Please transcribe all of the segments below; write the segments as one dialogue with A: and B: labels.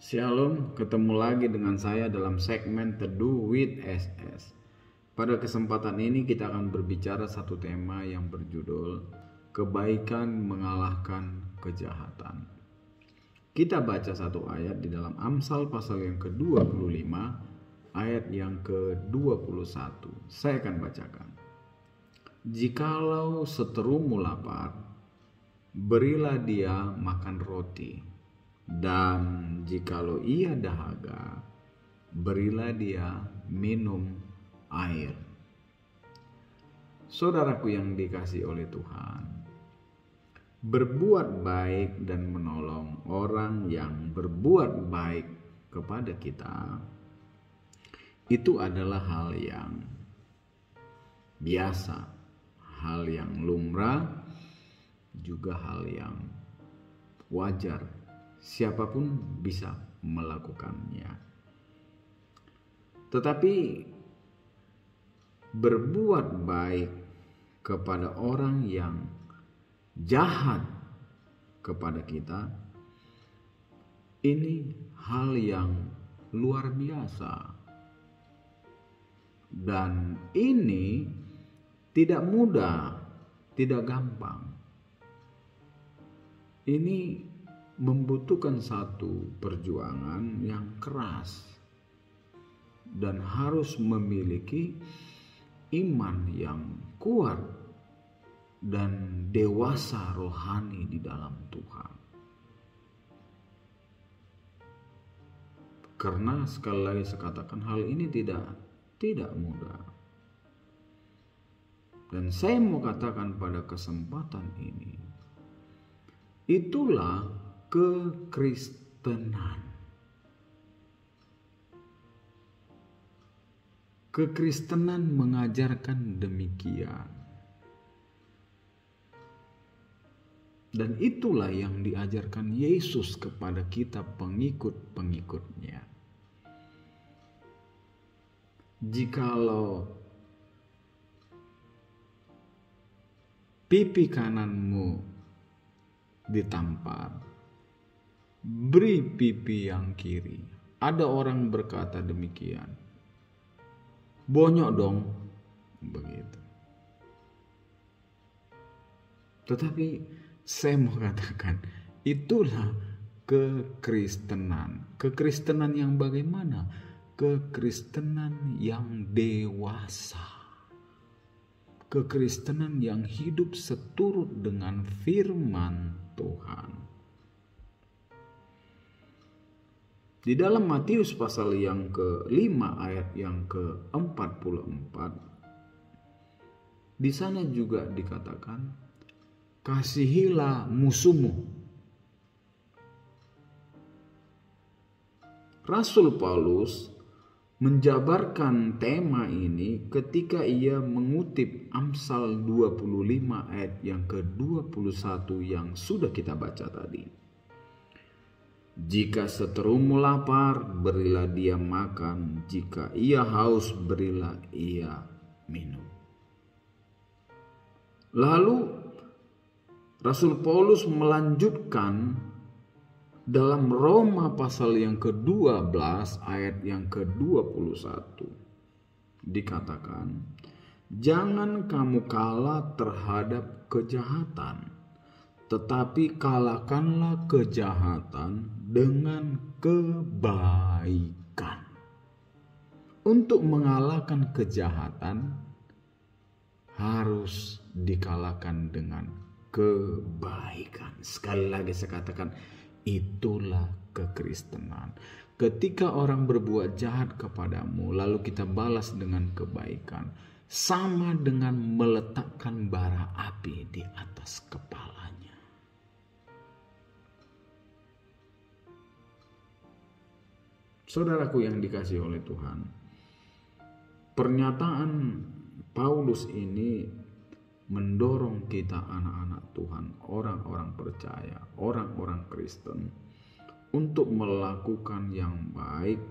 A: Shalom, ketemu lagi dengan saya dalam segmen Teduh with SS. Pada kesempatan ini kita akan berbicara satu tema yang berjudul Kebaikan Mengalahkan Kejahatan. Kita baca satu ayat di dalam Amsal pasal yang ke-25 ayat yang ke-21. Saya akan bacakan. Jikalau seterumu lapar, berilah dia makan roti. Dan jikalau ia dahaga, berilah dia minum air. Saudaraku yang dikasihi oleh Tuhan, berbuat baik dan menolong orang yang berbuat baik kepada kita, itu adalah hal yang biasa, hal yang lumrah, juga hal yang wajar. Siapapun bisa melakukannya. Tetapi berbuat baik kepada orang yang jahat kepada kita, ini hal yang luar biasa. Dan ini tidak mudah, tidak gampang. Ini membutuhkan satu perjuangan yang keras dan harus memiliki iman yang kuat dan dewasa rohani di dalam Tuhan. Karena sekali lagi saya katakan hal ini tidak mudah. Dan saya mau katakan pada kesempatan ini, itulah kekristenan. Kekristenan mengajarkan demikian. Dan itulah yang diajarkan Yesus kepada kita pengikut-pengikutnya. Jikalau pipi kananmu ditampar, beri pipi yang kiri. Ada orang berkata demikian. Bonyok dong, begitu. Tetapi saya mau katakan, itulah kekristenan. Kekristenan yang bagaimana? Kekristenan yang dewasa. Kekristenan yang hidup seturut dengan firman Tuhan. Di dalam Matius pasal yang ke-5 ayat yang ke-44, di sana juga dikatakan, kasihilah musuhmu. Rasul Paulus menjabarkan tema ini ketika ia mengutip Amsal 25 ayat yang ke-21 yang sudah kita baca tadi. Jika seterumu lapar, berilah dia makan. Jika ia haus, berilah ia minum. Lalu Rasul Paulus melanjutkan dalam Roma pasal yang ke-12 ayat yang ke-21. Dikatakan, jangan kamu kalah terhadap kejahatan, tetapi kalahkanlah kejahatan dengan kebaikan. Untuk mengalahkan kejahatan harus dikalahkan dengan kebaikan. Sekali lagi saya katakan, itulah kekristenan. Ketika orang berbuat jahat kepadamu, lalu kita balas dengan kebaikan, sama dengan meletakkan bara api di atas kepalanya. Saudaraku yang dikasihi oleh Tuhan, pernyataan Paulus ini mendorong kita anak-anak Tuhan, orang-orang percaya, orang-orang Kristen, untuk melakukan yang baik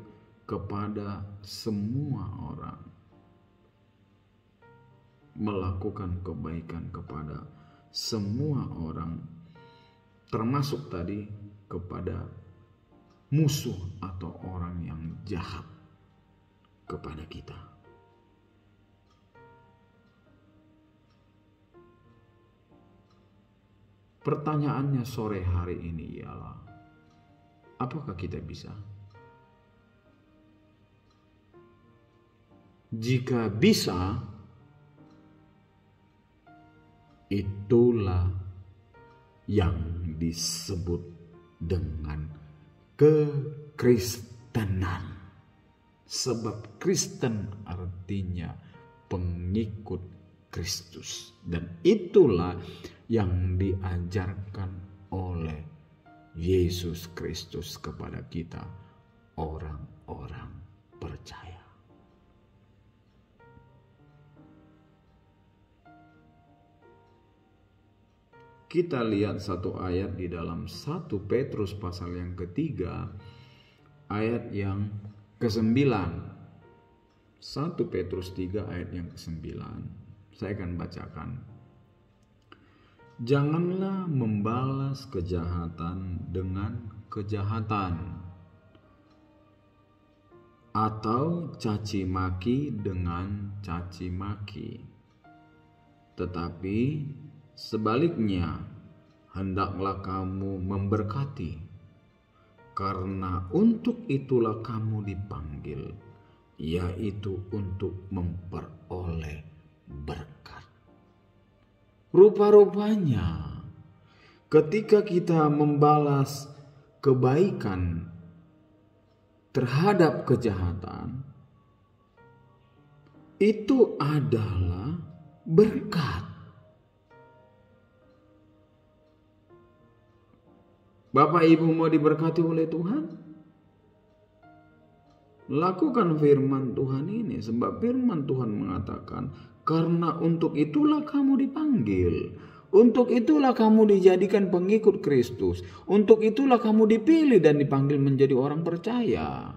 A: kepada semua orang. Melakukan kebaikan kepada semua orang, termasuk tadi kepada musuh atau orang yang jahat kepada kita. Pertanyaannya sore hari ini ialah, apakah kita bisa? Jika bisa, itulah yang disebut dengan kekristenan. Sebab Kristen artinya pengikut Kristus. Dan itulah yang diajarkan oleh Yesus Kristus kepada kita, orang-orang percaya. Kita lihat satu ayat di dalam 1 Petrus pasal yang ketiga, ayat yang ke-9. 1 Petrus 3 ayat yang ke-9. Saya akan bacakan. Janganlah membalas kejahatan dengan kejahatan, atau caci maki dengan caci maki. Tetapi sebaliknya, hendaklah kamu memberkati, karena untuk itulah kamu dipanggil, yaitu untuk memperoleh berkat. Rupa-rupanya, ketika kita membalas kebaikan terhadap kejahatan, itu adalah berkat. Bapak Ibu mau diberkati oleh Tuhan? Lakukan firman Tuhan ini, sebab firman Tuhan mengatakan, karena untuk itulah kamu dipanggil, untuk itulah kamu dijadikan pengikut Kristus, untuk itulah kamu dipilih dan dipanggil menjadi orang percaya.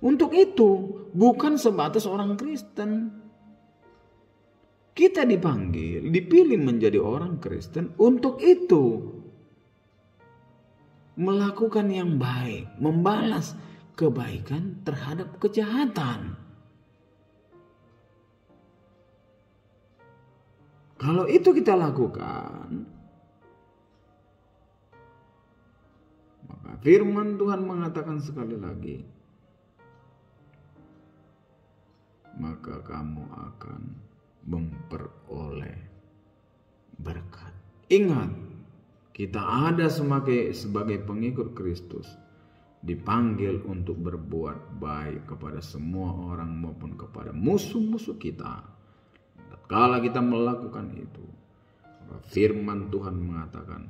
A: Untuk itu, bukan sebatas orang Kristen. Kita dipanggil, dipilih menjadi orang Kristen untuk itu. Melakukan yang baik, membalas kebaikan terhadap kejahatan. Kalau itu kita lakukan, maka firman Tuhan mengatakan sekali lagi, maka kamu akan memperoleh berkat. Ingat, kita ada sebagai pengikut Kristus, dipanggil untuk berbuat baik kepada semua orang maupun kepada musuh-musuh kita. Kala kita melakukan itu, firman Tuhan mengatakan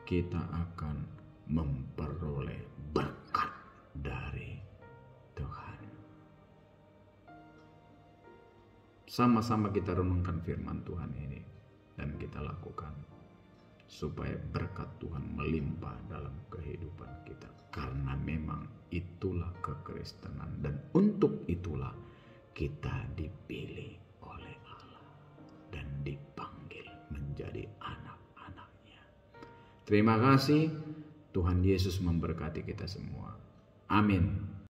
A: kita akan memperoleh berkat dari Tuhan. Sama-sama kita renungkan firman Tuhan ini dan kita lakukan, supaya berkat Tuhan melimpah dalam kehidupan kita. Karena memang itulah kekristenan, dan untuk itulah kita dipilih oleh Allah dan dipanggil menjadi anak-anaknya. Terima kasih. Tuhan Yesus memberkati kita semua. Amin.